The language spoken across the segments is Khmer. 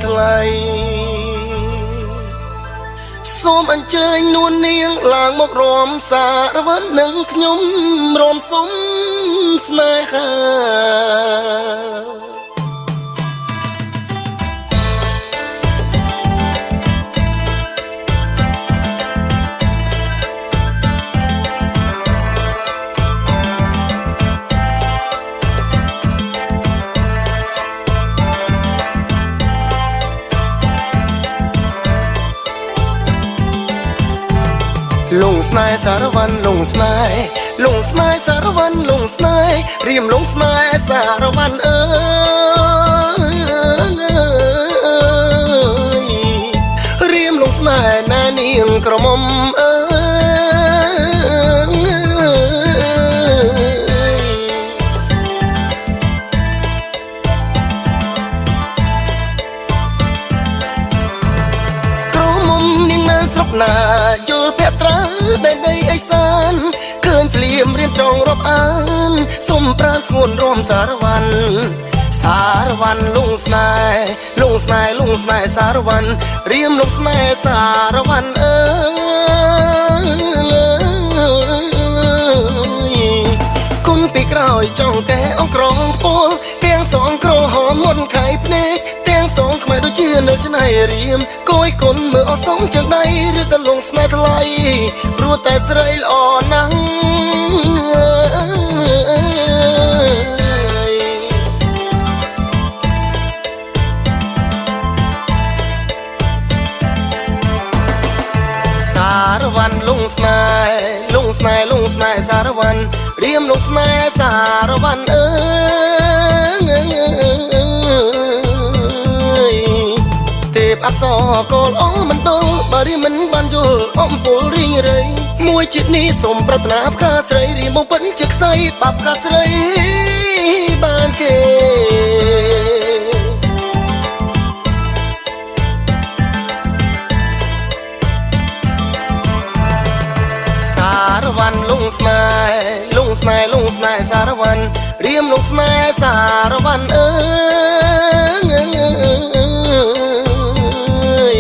ថ្លៃសូមអញ្ជើញនួននាងឡើងមករំសារវត្តនឹងខ្ញុំរំសុំស្នេហាលងស្នេហ៍សារវ័នលងស្នេហ៍លងស្នេហ៍សារវ័នលងស្នេហ៍រៀមលងស្នេហ៍សារវ័នអើយរៀមលងស្នេហ៍ណានាងក្រមុំអើក្រមុំនាងនៅស្រុកណាយល់ភត្រាដែលដីអេសានឃើញភ្លៀមរៀនចងរាប់អានសុំប្រានស្ងួនរំសារវ័នសារវ័នលងស្នេហ៍លងស្នេហ៍លងស្នេហ៍សារវ័នរៀមលងស្នេហ៍សារវ័នអើយគុណពីក្រោយចង់កែអង្គក្រងពលទាំងសងក្រហមមុនខៃភ្នែកទាំងសងខ្មែរដូចជានៅច្នៃរៀមគយគុណមើលអសំជើងដៃឬតលងស្នេហ៍ថ្លៃព្រោះតែស្រីល្អណាស់សារវ័នលងស្នេហ៍លងស្នេហ៍លងស្នេហ៍សារវ័នរៀមលងស្នេហ៍សារវ័នអើយទេពអប្សរកលអមិនដល់បើរៀមមិនបានយល់អំពលរីងរៃមួយជាតិនេះសូមប្រាថ្នាផ្កាស្រីរៀមមកពិនជាខ្សែបាប់ផ្កាស្រីបានគេសារវ័នលងស្នេហ៍លងស្នេហ៍លងស្នេហ៍សារវ័នរៀមលងស្នេហ៍សារវ័នអើយ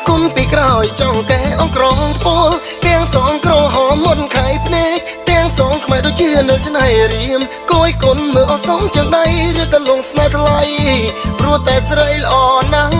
គុណពីក្រោយចង់កែអង្គក្រងពលទាំងសងក្រហមមុនខៃភ្នែកទាំងសងខ្មែរដូចជានៅច្នៃរៀមគយគុណមើលអសំជើងដៃឬតលងស្នេហ៍ថ្លៃព្រោះតែស្រីល្អណាស់